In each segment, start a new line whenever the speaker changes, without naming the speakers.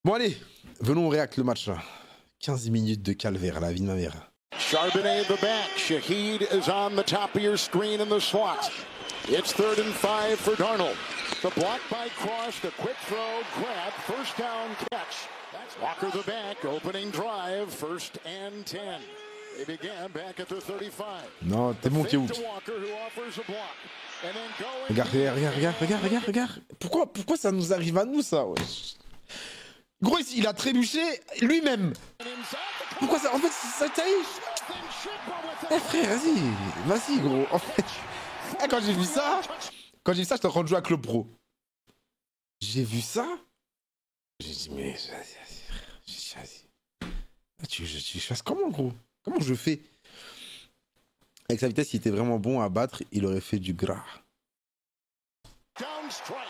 Bon allez, venons au réact le match là. 15 minutes de calvaire à la vie de ma mère.
Charbonnet the back. Shaheed is on the top of your screen in the slot. It's 3rd and 5 for Darnold. The block by Cross, the quick throw, grab, first down catch. Walker the back, opening drive, 1st and 10. They began back at the 35.
Non, t'es bon, t'es où? Regarde. Pourquoi ça nous arrive à nous, ça, wesh? Gros, il a trébuché lui-même. Pourquoi ça? En fait, ça taille. Eh frère, vas-y, gros. En fait, quand j'ai vu ça, j'étais en train de jouer à Club Pro. J'ai vu ça. J'ai dit, mais vas-y. Je fasse comment, gros? Comment je fais? Avec sa vitesse, il était vraiment bon à battre. Il aurait fait du gras.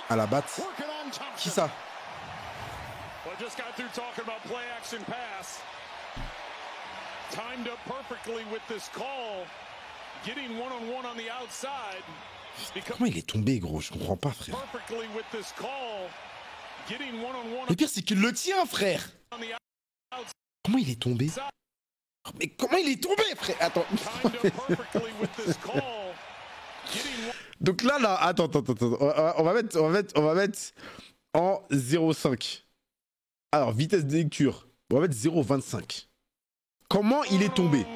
À la batte. Qui ça?
Just got through talking about play action pass. Timed up perfectly with this call. Getting one-on-one on the outside.
Comment il est tombé, gros? Je comprends pas, frère. Le pire, c'est qu'il le tient, frère. Comment il est tombé? Mais comment il est tombé, frère? Attends. Donc là, attends. On va mettre en 0,5. Alors, vitesse de lecture. On va mettre 0,25. Comment il est tombé?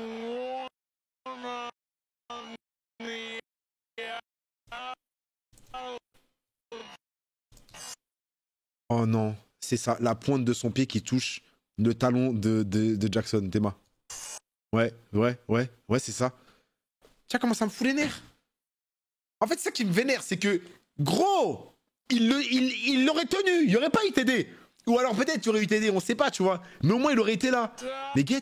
Oh non, c'est ça, la pointe de son pied qui touche le talon de Jackson, Tema. Ouais, c'est ça. Tiens, comment ça me fout les nerfs? En fait, c'est ça qui me vénère, c'est que, gros, il l'aurait tenu, il n'y aurait pas eu TD. Ou alors peut-être il aurait eu TD, on sait pas, tu vois. Mais au moins, il aurait été là. Mais get.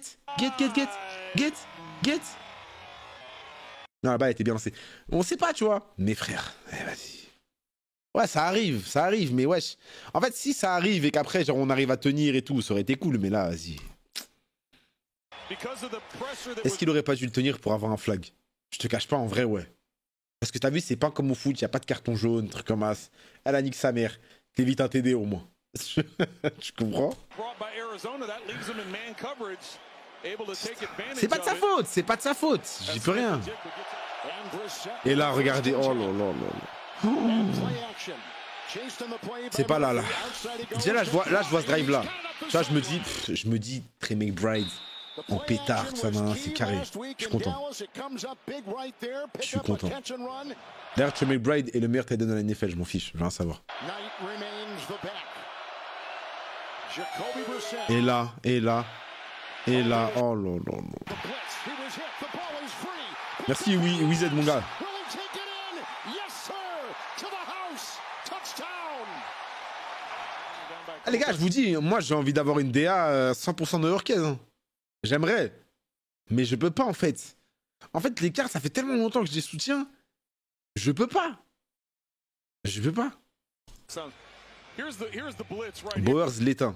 Non, la balle était bien lancée. On sait pas, tu vois. Mais frère, vas-y. Ouais, ça arrive, mais wesh. En fait, si ça arrive et qu'après, genre, on arrive à tenir et tout, ça aurait été cool, mais là, vas-y. Est-ce qu'il aurait pas dû le tenir pour avoir un flag? Je te cache pas, en vrai, ouais. Parce que t'as vu, c'est pas comme au foot, y a pas de carton jaune, truc comme as. Elle a nique sa mère. T'évites un TD au moins. Tu comprends? C'est pas de sa faute, j'y peux rien. Et là, regardez, oh là là. C'est pas là. Déjà là, je vois ce drive là. Tu vois, je me dis, Trey McBride en pétard, tout ça, c'est carré. Je suis content. D'ailleurs, Trey McBride est le meilleur tight end de la NFL, je m'en fiche, je veux rien savoir. Et là, oh là là. Merci, Wizard, mon gars. Ah, les gars, je vous dis, moi j'ai envie d'avoir une DA 100% new-yorkaise. Hein. J'aimerais. Mais je peux pas en fait. En fait, les cartes, ça fait tellement longtemps que je les soutiens. Je peux pas. Bowers l'éteint.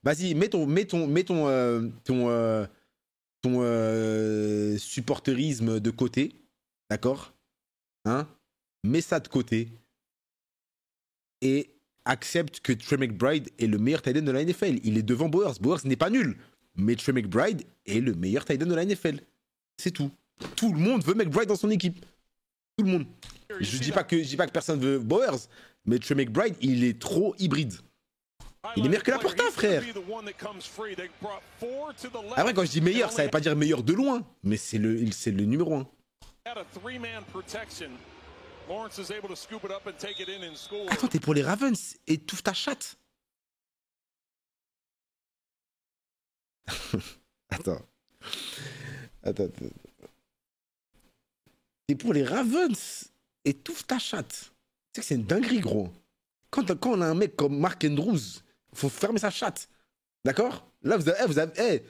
Vas-y, mets ton supporterisme de côté. D'accord? Hein? Mets ça de côté. Et accepte que Trey McBride est le meilleur tight end de la NFL. Il est devant Bowers. Bowers n'est pas nul. Mais Trey McBride est le meilleur tight end de la NFL. C'est tout. Tout le monde veut McBride dans son équipe. Tout le monde. Je dis pas que personne veut Bowers. Mais Trey McBride, il est trop hybride. Il est meilleur que la Porta, frère. Après, quand je dis meilleur, ça veut pas dire meilleur de loin. Mais c'est le numéro 1. Attends, t'es pour les Ravens. Étouffe ta chatte. Attends. T'es pour les Ravens. Étouffe ta chatte. Tu sais que c'est une dinguerie, gros. Quand on a un mec comme Mark Andrews, faut fermer sa chatte. D'accord? Là, vous avez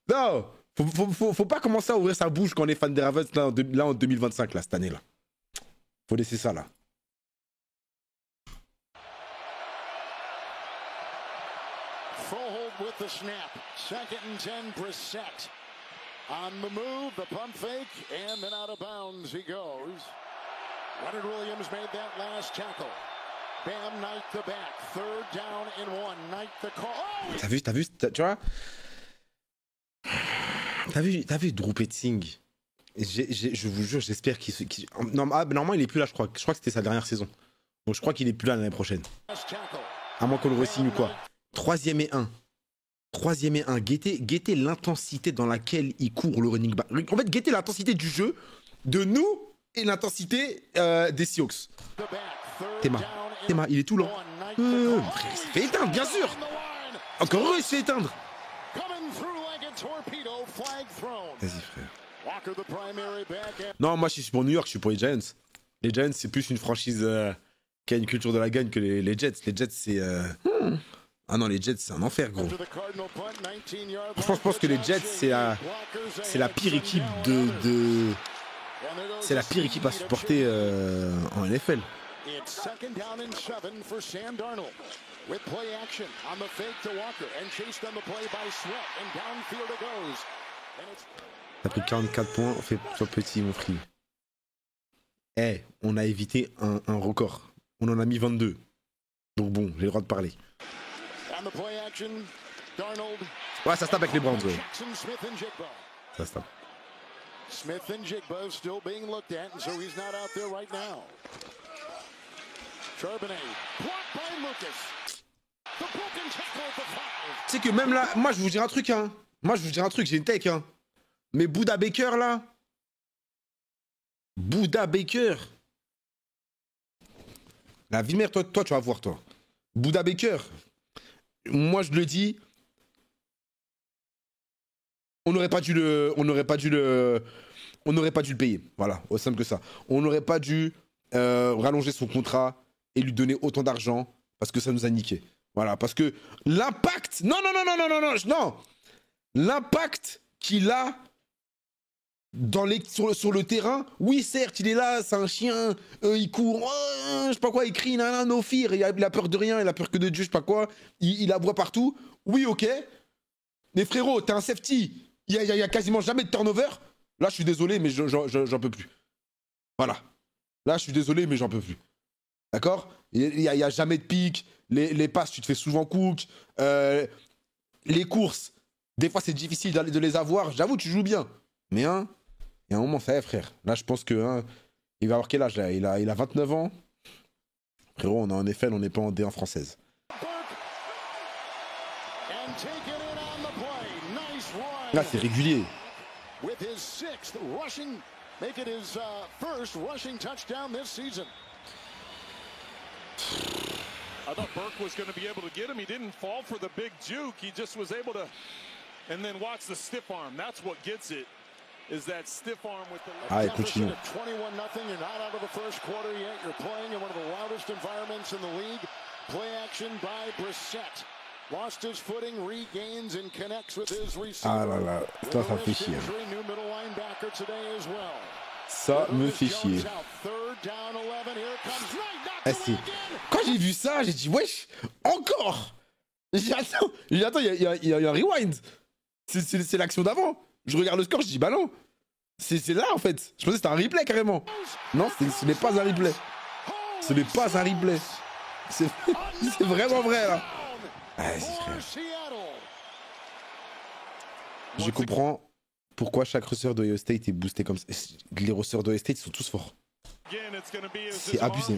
non, faut pas commencer à ouvrir sa bouche quand on est fan des Ravens là en 2025, là, cette année-là. Faut laisser ça, là.
Full hold with the snap. 2nd and 10, Brissett. On the move, the pump fake, and then out of bounds he goes. Leonard Williams made that last tackle. Bam, Knight the back. Third down and one. Knight the call. Oh,
T'as vu, tu vois? T'as vu Drew Petzing? Je vous jure, j'espère qu'il... Non, normalement, il est plus là, je crois. Je crois que c'était sa dernière saison. Donc, je crois qu'il est plus là l'année prochaine. À moins qu'on le re-signe ou quoi. 3e et 1. 3e et 1. Guettez l'intensité dans laquelle il court, le running back. En fait, guettez l'intensité du jeu de nous et l'intensité des Seahawks. Théma, il est tout lent. Frère, il s'est fait éteindre, bien sûr. Encore heureux, il s'est fait éteindre. Vas-y, frère. Non, moi, je suis pour New York, je suis pour les Giants. Les Giants, c'est plus une franchise qui a une culture de la gagne que les Jets. Les Jets, c'est... Ah non, les Jets, c'est un enfer, gros. Franchement, je pense que les Jets, c'est la pire équipe de... C'est la pire équipe à supporter en NFL. With play action on the fake to Walker and chased on the play by Sweat and downfield it goes. T'as pris 44 points, fais-toi petit mon frère. Eh, on a évité un record. On en a mis 22. Donc bon, j'ai le droit de parler. Ouais, ça se tape avec les Browns, ouais. Ça se tape. Smith and Jigba still being looked at, and so he's not out there right now. Charbonnet, blocked by Lucas. Tu sais que même là, moi je vous dirai un truc, hein. Moi je vous dirai un truc, j'ai une tech, hein. Mais Buda Baker là. Buda Baker. La vie mère, toi tu vas voir, toi. Buda Baker. Moi je le dis. On n'aurait pas dû le payer. Voilà, aussi simple que ça. On n'aurait pas dû rallonger son contrat et lui donner autant d'argent parce que ça nous a niqué. Voilà, parce que l'impact... Non. L'impact qu'il a sur le terrain, oui, certes, il est là, c'est un chien, il court, je sais pas quoi, il crie, no fear, il a peur de rien, il a peur que de Dieu, je sais pas quoi, il aboie partout. Oui, ok. Mais frérot, t'es un safety, il y a quasiment jamais de turnover. Là, je suis désolé, mais j'en peux plus. Voilà. Là, je suis désolé, mais j'en peux plus. D'accord ? Il y a jamais de pique. Les passes, tu te fais souvent cook. Les courses, des fois, c'est difficile de les avoir. J'avoue, tu joues bien. Mais il y a un moment, ça y est, frère. Là, je pense que il va avoir quel âge là ? Il a 29 ans. Frérot, on est en NFL, on n'est pas en D1 française. Là, c'est régulier.
I thought Burke was going to be able to get him. He didn't fall for the big juke. He just was able to, and then watch the stiff arm. That's what gets it, is that stiff arm with the left.
Allez, continue.
21-0. You're not out of the first quarter yet. You're playing in one of the loudest environments in the league. Play action by Brissett. Lost his footing, regains and connects with his receiver.
Ah là là, ça fait chier.
New middle linebacker today as well.
Ça me fait chier. Ah, quand j'ai vu ça, j'ai dit wesh, encore. J'ai dit attends, il y a un rewind. C'est l'action d'avant. Je regarde le score, je dis bah non. C'est là en fait. Je pensais que c'était un replay carrément. Non, ce n'est pas un replay. Ce n'est pas un replay. C'est vraiment vrai là. Vas-y frère. Je comprends pourquoi chaque receveur d'Ohio State est boosté comme ça. Les receveurs d'Ohio State sont tous forts. C'est abusé.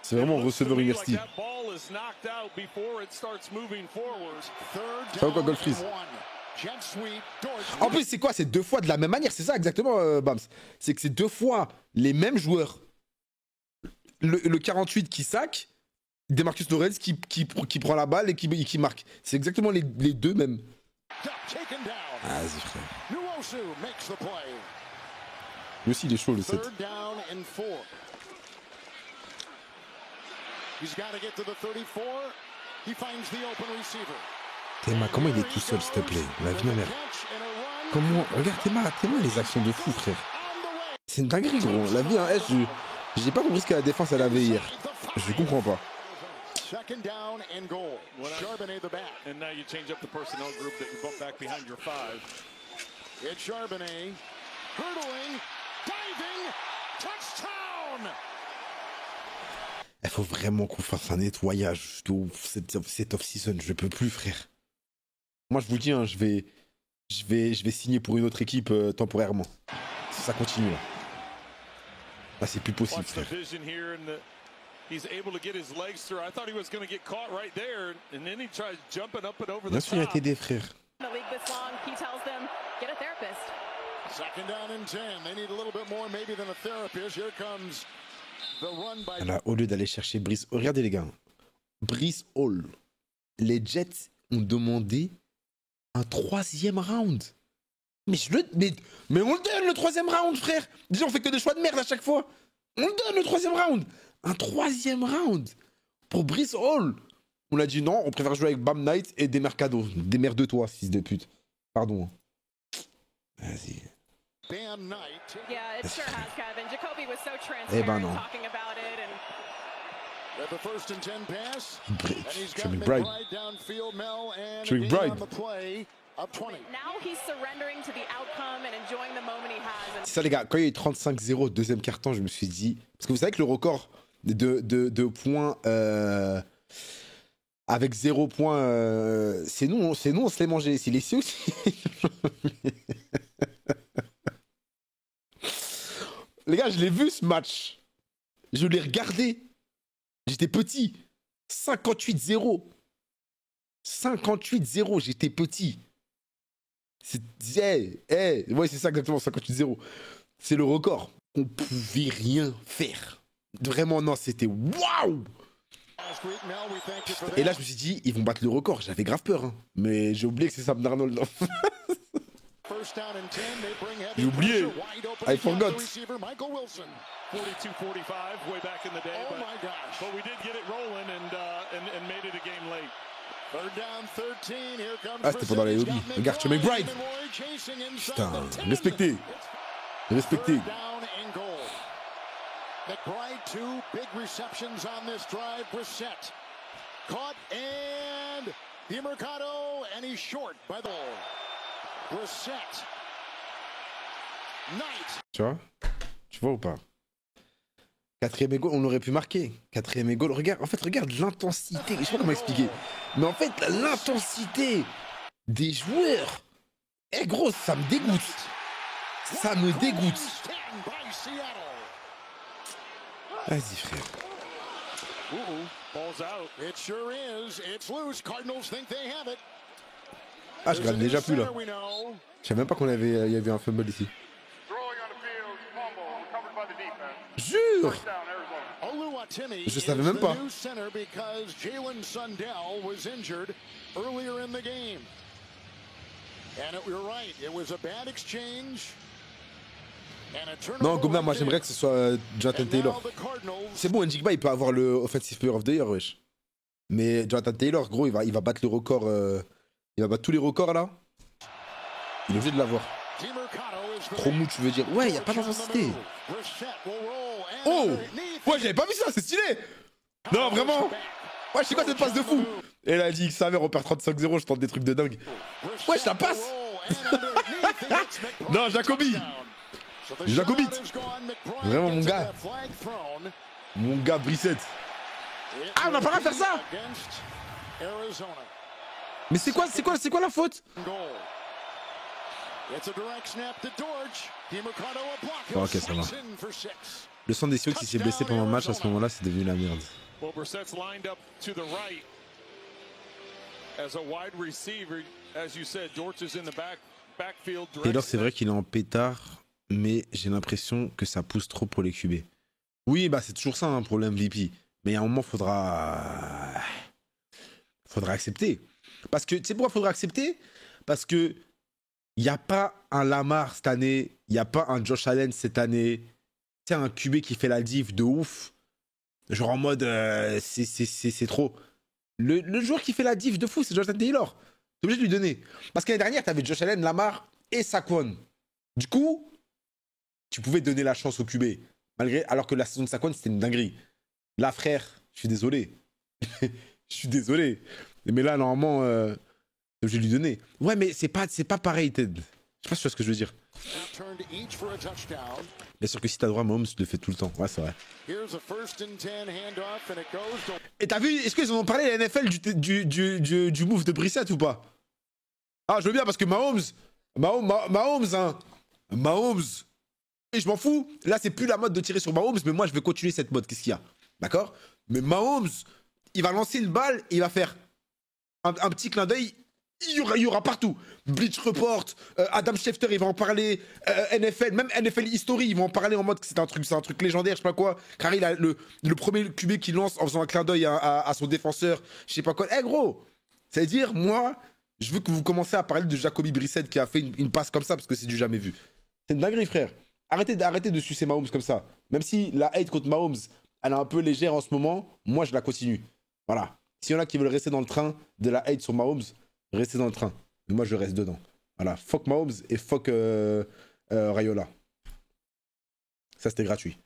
C'est vraiment un receveur university. Ça va quoi, Goldfreeze? En plus, c'est quoi? C'est deux fois de la même manière. C'est ça exactement, Bams. C'est que c'est deux fois les mêmes joueurs. Le 48 qui sac, Demarcus Lawrence qui prend la balle et qui marque. C'est exactement les deux mêmes. Ah, vas-y, frère. Lui aussi, il est chaud, le 7. Théma, comment il est tout seul, s'il te plaît? La vie, ma mère. Comment... Regarde, Théma, les actions de fou, frère. C'est une dinguerie, gros. La vie, hein, j'ai pas compris ce que la défense, elle avait hier. Je comprends pas. Second down and goal. Charbonnet the back. And now you change up the personnel group that you bump back behind your 5. It's Charbonnet. Hurdling. Diving. Touchdown. Il faut vraiment qu'on fasse un nettoyage de ouf, cette off-season. Je peux plus, frère. Moi, je vous dis, hein, je vais signer pour une autre équipe temporairement. Si ça continue, là. Là, c'est plus possible, frère. Bien sûr, il y a TD, frère. Là, au lieu d'aller chercher Brice, regardez les gars, Brice Hall, les Jets ont demandé un 3e round. Mais on le donne le 3e round, frère. Déjà, on fait que des choix de merde à chaque fois. On le donne le 3e round. Un 3e round pour Brice Hall. On a dit non, on préfère jouer avec Bam Knight et des Mercado. Des merdes de toi, fils de pute. Pardon. Vas-y. Eh ben non. McBride. C'est ça les gars, quand il y a eu 35-0 deuxième quart-temps, je me suis dit... Parce que vous savez que le record de points avec 0 points, c'est nous, on se l'est mangé. C'est les Sioux aussi. Les gars, je l'ai vu ce match. Je l'ai regardé. J'étais petit. 58-0. 58-0, j'étais petit. Ouais, c'est ça exactement, 58-0. C'est le record. On pouvait rien faire. Vraiment, non, c'était waouh! Et là, je me suis dit, ils vont battre le record. J'avais grave peur, hein. Mais j'ai oublié que c'est Sam Darnold. J'ai oublié. I forgot.
42-45 way back in the day, but we did get it rolling and made it a game late.
Ah, c'était pendant les lobbies. Regarde, tu McBride. Putain, respectez. Respectez.
McBride, 2 big receptions on this drive. Brissett caught and DeMercado, and he's short by the ball. Brissett. Knight.
Tu vois ou pas? 4e goal, on aurait pu marquer. 4e goal, regarde, regarde l'intensité. Je sais pas comment expliquer. Mais en fait, l'intensité des joueurs. Eh gros, ça me dégoûte. Ça me dégoûte. Vas-y, frère. Ah, je regarde déjà plus là. Je savais même pas qu'il y avait un fumble ici. Jure! Je savais même pas. Non, Gomna, moi j'aimerais que ce soit Jonathan Taylor. C'est bon, Njigba il peut avoir le Offensive Player of the Year, wesh. Mais Jonathan Taylor, gros, il va battre le record. Il va battre tous les records là. Il est obligé de l'avoir. Trop mou, tu veux dire? Ouais, il n'y a pas d'intensité. Oh! Ouais, j'avais pas vu ça, c'est stylé! Non, vraiment! Ouais, je sais quoi cette passe de fou! Et là, elle dit, sa mère, on perd 35-0, je tente des trucs de dingue. Ouais, je la passe! Non, Jacobi! Vraiment, mon gars. Mon gars, Brissett. Ah, on n'a pas le droit de faire ça! Mais c'est quoi la faute? Bon, ok, ça va. Le sang des Sioux qui s'est blessé pendant le match, à ce moment-là, c'est devenu la merde. Taylor, c'est vrai qu'il est en pétard, mais j'ai l'impression que ça pousse trop pour les QB. Oui, bah c'est toujours ça, hein, pour l'MVP. Mais à un moment, faudra accepter. Parce que, tu sais pourquoi faudra accepter? Parce que il n'y a pas un Lamar cette année, il n'y a pas un Josh Allen cette année. Tu sais, un QB qui fait la div de ouf. Genre en mode, c'est trop. Le joueur qui fait la div de fou, c'est Jonathan Taylor. T'es obligé de lui donner. Parce qu'année dernière, t'avais Josh Allen, Lamar et Saquon. Du coup, tu pouvais donner la chance au QB. Alors que la saison de Saquon, c'était une dinguerie. Là, frère, je suis désolé. Je suis désolé. Mais là, normalement... je vais lui donner. Ouais, mais c'est pas pareil, Ted. Je sais pas si tu vois ce que je veux dire.
Turned each for a touchdown.
Bien sûr que si t'as droit, Mahomes le fait tout le temps. Ouais, c'est vrai.
Here's a 1st and 10 handoff and it goes to...
Et t'as vu, est-ce qu'ils en ont parlé à la NFL du move de Brissett ou pas? Ah, je veux bien parce que Mahomes, hein. Mahomes. Et je m'en fous. Là, c'est plus la mode de tirer sur Mahomes, mais moi, je vais continuer cette mode. Qu'est-ce qu'il y a? D'accord? Mais Mahomes, il va lancer une balle, il va faire un petit clin d'œil. Il y aura partout. Bleach Report, Adam Schefter, il va en parler. NFL, même NFL History, ils vont en parler en mode que c'est un truc légendaire, je sais pas quoi. Car il a le premier QB qui lance en faisant un clin d'œil à son défenseur, je sais pas quoi. Eh gros, c'est-à-dire, moi, je veux que vous commencez à parler de Jacoby Brissett qui a fait une passe comme ça parce que c'est du jamais vu. C'est une dinguerie, frère. Arrêtez de sucer Mahomes comme ça. Même si la hate contre Mahomes, elle est un peu légère en ce moment, moi, je la continue. Voilà. S'il y en a qui veulent rester dans le train de la hate sur Mahomes, restez dans le train. Mais moi, je reste dedans. Voilà. Fuck Mahomes et fuck Raiola. Ça, c'était gratuit.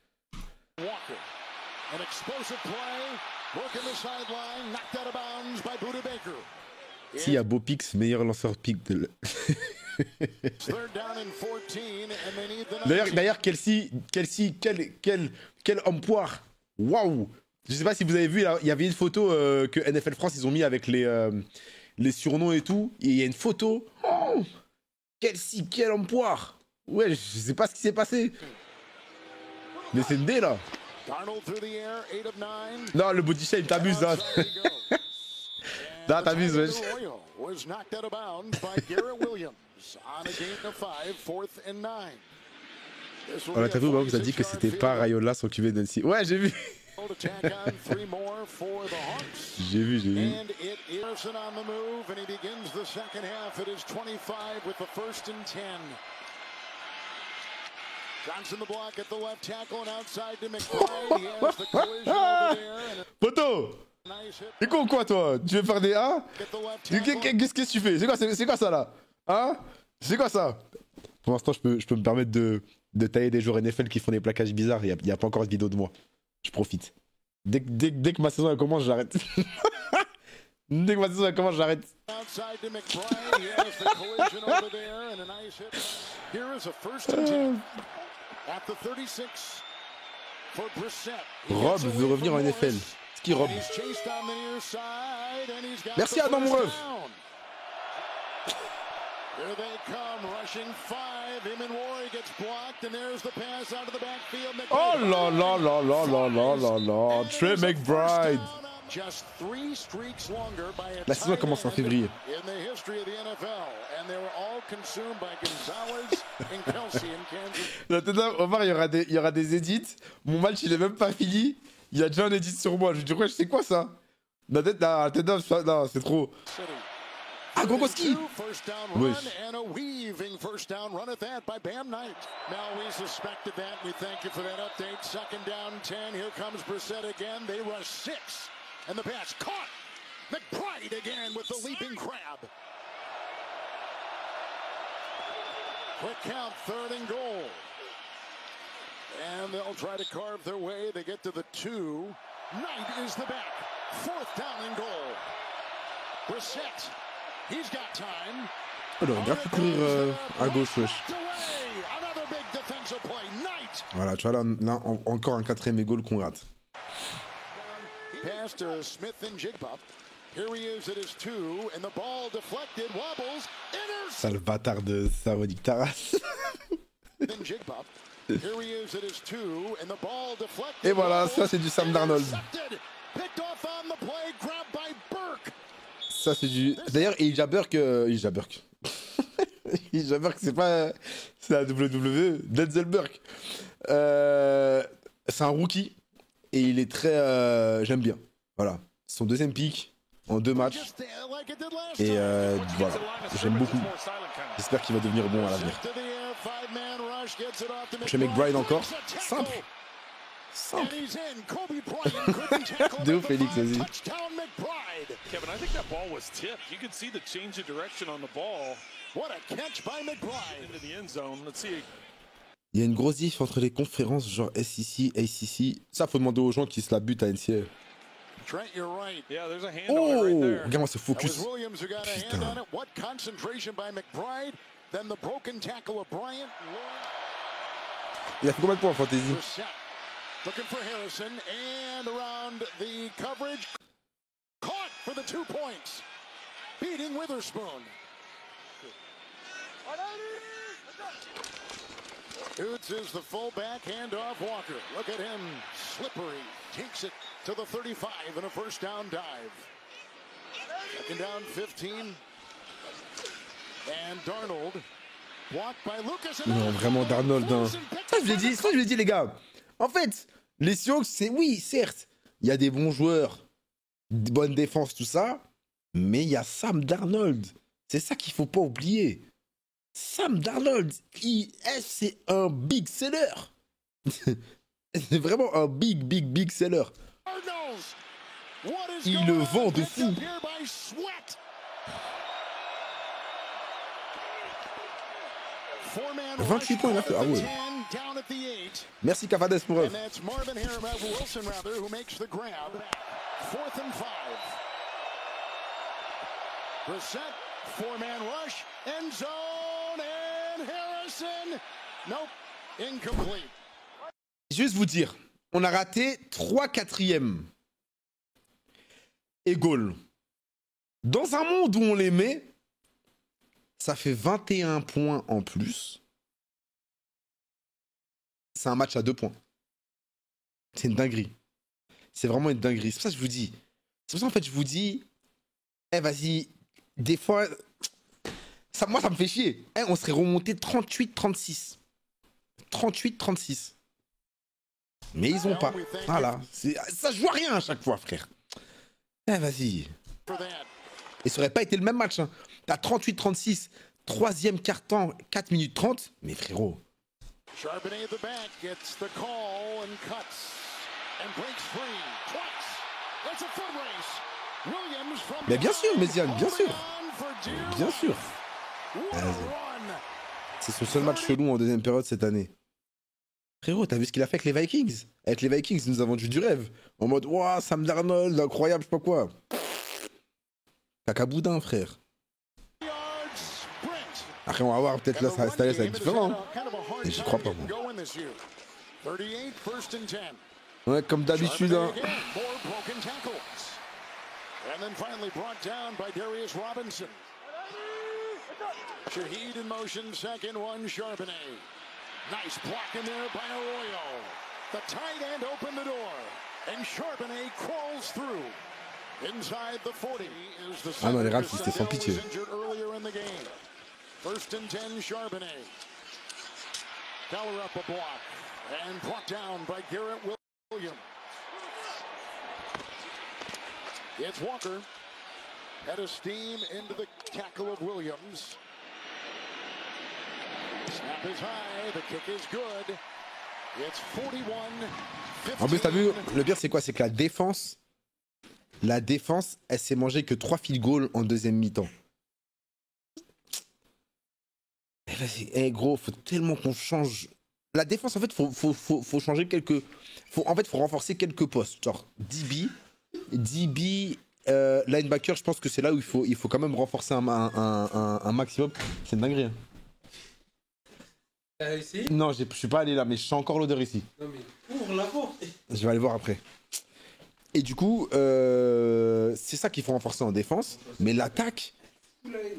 S'il y a Beau Pix, meilleur lanceur pick de... D'ailleurs, Kelsey, quel homme poire. Waouh. Je sais pas si vous avez vu, il y avait une photo que NFL France, ils ont mis avec les surnoms et tout. Et il y a une photo. Oh, Kelsey, quel homme poire. Ouais, je sais pas ce qui s'est passé. Mais c'est une dé, là. Non, le body shame, t'abuses, là. Non, t'abuses, wesh. On a vu, vous a dit que c'était pas Raiola son QB d'Annecy. Ouais, j'ai vu. J'ai vu. Poto! T'es con quoi toi? Tu veux faire des A? Qu'est-ce que tu fais? C'est quoi ça là? Hein? C'est quoi ça? Pour l'instant, je peux me permettre de tailler des joueurs NFL qui font des plaquages bizarres. Il n'y a pas encore de vidéo de moi. Je profite. Dès que ma saison elle commence, j'arrête. Dès que ma saison elle commence, j'arrête. Rob veut revenir en NFL. C'est qui Rob? Merci à mon ref.
Here they come, rushing 5. Imanwari gets blocked, and there's the pass out of the backfield.
Oh là, Trey McBride.
Just 3 streaks longer by a
La saison commence en février.
in the history of the NFL, and they were all consumed by Gonzalez and Kelsey in Kansas.
Omar, il y aura des edits. Mon match, il est même pas fini. Il y a déjà un edit sur moi. Je lui dis, ouais, c'est quoi ça? Non, c'est trop. Ah, Gronkowski!
First down run and a weaving first down run at that by Bam Knight. Now we suspected that. We thank you for that update. 2nd down 10. Here comes Brissett again. They rush 6. And the pass caught. McBride again with the leaping crab. Quick count, 3rd and goal. And they'll try to carve their way. They get to the 2. Knight is the back. 4th down and goal. Brissett. He's got time.
Oh, il aurait bien pu courir à gauche, wesh. Voilà, tu vois, là encore un 4ème goal qu'on rate.
Pass to Smith and Jigba. Here he is at his 2, and the ball deflected, wobbles,
Sale bâtard de Saronik Taras.
Here he is at his 2, and the ball deflected.
Et voilà, ça c'est du Sam Darnold.
Picked off on the play, grabbed by Burke.
Ça c'est du... D'ailleurs, Elijah Burke... Elijah Burke, c'est pas... C'est la WWE. Denzel Burke. C'est un rookie. Et il est très... J'aime bien. Voilà. Son 2e pick en 2 matchs. Et voilà. J'aime beaucoup. J'espère qu'il va devenir bon à l'avenir. Chez McBride encore. Simple. De ouf, Félix, vas-y.
Kevin, I think that ball was tipped. You could see the change of direction on the ball.
What a catch by McBride
into the end zone. Let's see.
Il y a une grosse diff entre les conférences genre SEC, ACC. Ça, faut demander aux gens qui se la butent à NCAA.
Trent, you're right.
Yeah, there's a hand
Oh,
on it right there.
regarde-moi ce focus.
Williams who got a hand on it. What concentration by McBride. Then the broken tackle of Bryant.
Il a fait combien de points en fantasy?
Looking for Harrison and around the coverage. Caught for the 2 points. Beating Witherspoon. Hoots is the fullback, handoff Walker. Look at him, slippery. Takes it to the 35 and a first down dive. Second down 15. And Darnold. Blocked by Lucas.
Non, vraiment Darnold. Hein. Ça, je l'ai dit, les gars. En fait, les Seahawks, c'est oui, certes, il y a des bons joueurs, de bonne défense, tout ça, mais il y a Sam Darnold. C'est ça qu'il faut pas oublier. Sam Darnold, c'est un big seller. C'est vraiment un big seller. Il le vend de fou. 28 points, il a fait. Ah ouais. Merci Cavades pour eux.
Four-man rush, end zone, and Harrison. Nope, incomplete.
Juste vous dire, on a raté 3 quatrièmes. Et goal. Dans un monde où on les met, ça fait 21 points en plus. C'est un match à 2 points. C'est une dinguerie. C'est vraiment une dinguerie. C'est pour ça que je vous dis. C'est pour ça en fait je vous dis, vas-y, des fois, moi ça me fait chier. On serait remonté 38-36. 38-36. Mais ils ont pas. Voilà. Ça joue à rien à chaque fois, frère. Vas-y. Et ça aurait pas été le même match. Hein. T'as 38-36, troisième quart-temps, 4 minutes 30. Mais frérot.
Charbonnet the back gets the call and cuts and breaks free twice. That's a foot race. Williams from
Mais bien sûr, Méziane, bien sûr. Bien sûr. C'est son seul match chelou en deuxième période cette année. Frérot, t'as vu ce qu'il a fait avec les Vikings? Avec les Vikings, il nous a vendu du rêve. En mode, waouh, Sam Darnold, incroyable, je sais pas quoi. Cacaboudin, frère. Après, on va voir, peut-être là, cette année, ça va être différent. Hein. Et j'y crois pas, moi. Ouais, comme d'habitude. Hein.
Shaheed in motion, second one, Charbonnet. Nice block in there by Arroyo. The tight end opened the door, and Charbonnet crawls through. Inside the 40 is the
ah non, les Rams, c'était sans pitié.
Earlier in the game. First and 10, Charbonnet. Teller up a block, and brought down by Garrett Williams. It's Walker. Had a steam into the tackle of Williams. Snap is high, the kick is good. It's 41-15.
En plus, t'as vu, le pire, c'est quoi? C'est que la défense, elle s'est mangée que 3 field goals en deuxième mi-temps. Vas-y, gros, faut tellement qu'on change. La défense, en fait, faut changer quelques. Faut renforcer quelques postes. Genre, DB, linebacker, je pense que c'est là où il faut quand même renforcer un maximum. C'est une dinguerie. Hein.
T'as essayé?
Non, je suis pas allé là, mais je sens encore l'odeur ici.
Non, mais ouvre la porte.
Je vais aller voir après. Et du coup, c'est ça qu'il faut renforcer en défense. Mais l'attaque,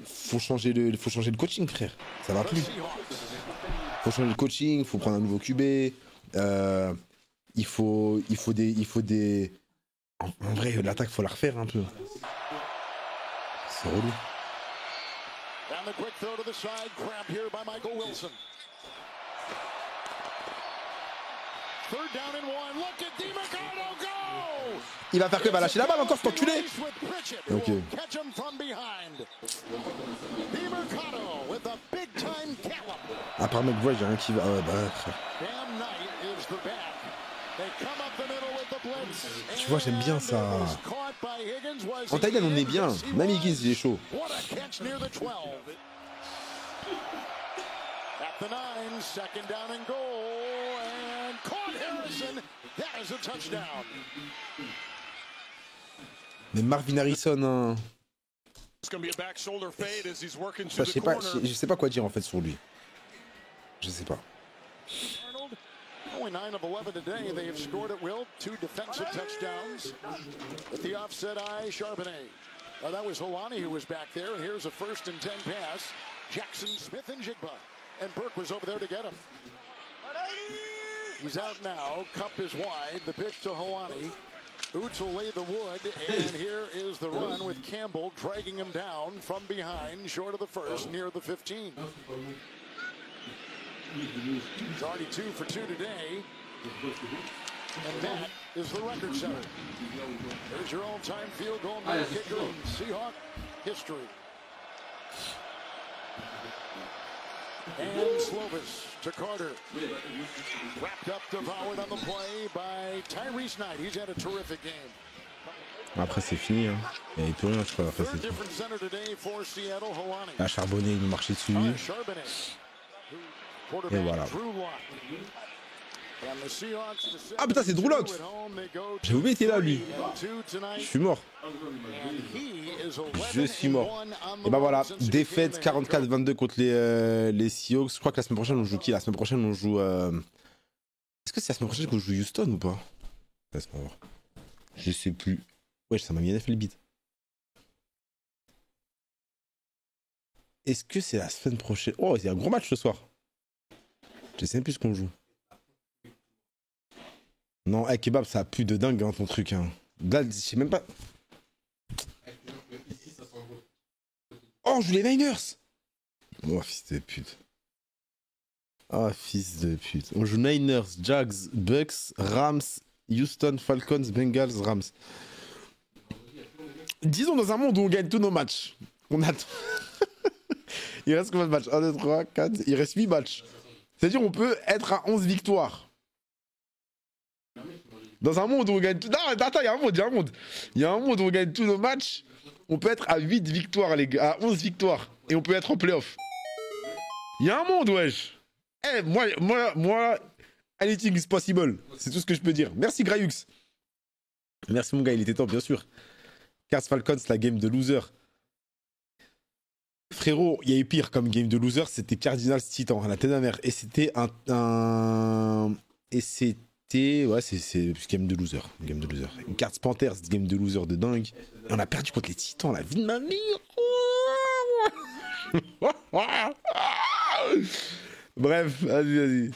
faut changer le coaching, frère. Ça va plus. Faut changer le coaching, faut prendre un nouveau QB. Il faut des. En vrai, l'attaque, faut la refaire un peu. C'est relou.
And the quick throw to the side, grab here by Michael Wilson. Third down and one. Look at DeMarcado go!
Il va faire que va lâcher la balle encore, cet enculé. Ok. À part McVoy, j'ai rien qui va. Ah ouais, bah frère. Tu vois, j'aime bien ça. En Thaïlande, on est bien. Même Higgins, il est chaud.
At the 9, second down and goal, and caught Harrison. That is a touchdown.
Mais Marvin Harrison, hein. Je sais pas quoi dire en fait sur lui. Je sais pas.
Only 9 of 11 today. They have scored at will. 2 defensive touchdowns. With the offset eye, Charbonnet. That was Holani who was back there. And here's a 1st and 10 pass. Jackson, Smith, and Jigba. And Burke was over there to get him. He's out now. Cup is wide. The pitch to Holani. Oots will lay the wood. And here is the run with Campbell dragging him down from behind, short of the first, near the 15. He's already 2 for 2 today. And that is the record setter. There's your all-time field goal kicker in Seahawk history. And Slovis to Carter. Wrapped up, devoured on the play by Tyrese Knight. He's had a terrific game.
Après c'est fini, hein. Il n'y avait plus rien, je crois. Après c'est fini. Ah, Charbonnet, il nous marchait dessus. Et voilà. Ah putain, c'est Drew Lock. J'ai oublié qu'il était là, lui. Je suis mort. Je suis mort. Et bah voilà, défaite 44-22 contre les Seahawks. Je crois que la semaine prochaine, on joue qui? La semaine prochaine, on joue... Est-ce que c'est la semaine prochaine qu'on joue Houston ou pas? Laisse-moi voir. Je sais plus. Ouais, ça m'a mis NFL beat. Est-ce que c'est la semaine prochaine? Oh, il y a un gros match ce soir. Je sais même plus ce qu'on joue. Non, hey, Kebab, ça a plus de dingue, hein, ton truc. Hein. Là, je sais même pas. Oh, on joue les Niners. Oh, fils de pute. Oh, fils de pute. On joue Niners, Jags, Bucks, Rams, Houston, Falcons, Bengals, Rams. Disons dans un monde où on gagne tous nos matchs. On attend. Il reste combien de matchs? 1, 2, 3, 4. Il reste 8 matchs. C'est-à-dire on peut être à 11 victoires. Dans un monde où on gagne... Non, attends, il y a un monde. Il y a un monde où on gagne tous nos matchs. On peut être à 8 victoires, les gars. À 11 victoires. Et on peut être en playoff. Il y a un monde, wesh. Eh, moi, anything is possible. C'est tout ce que je peux dire. Merci, Grayux. Merci, mon gars. Il était temps, bien sûr. Cars Falcons, la game de loser. Frérot, il y a eu pire comme game de loser. C'était Cardinals Titan, la tête de la mer. Et c'était Et c'était... Ouais, c'est game de loser. Game de loser. Une carte Panthers, game de loser de dingue. Et on a perdu contre les Titans, la vie de ma mère. Bref, vas-y.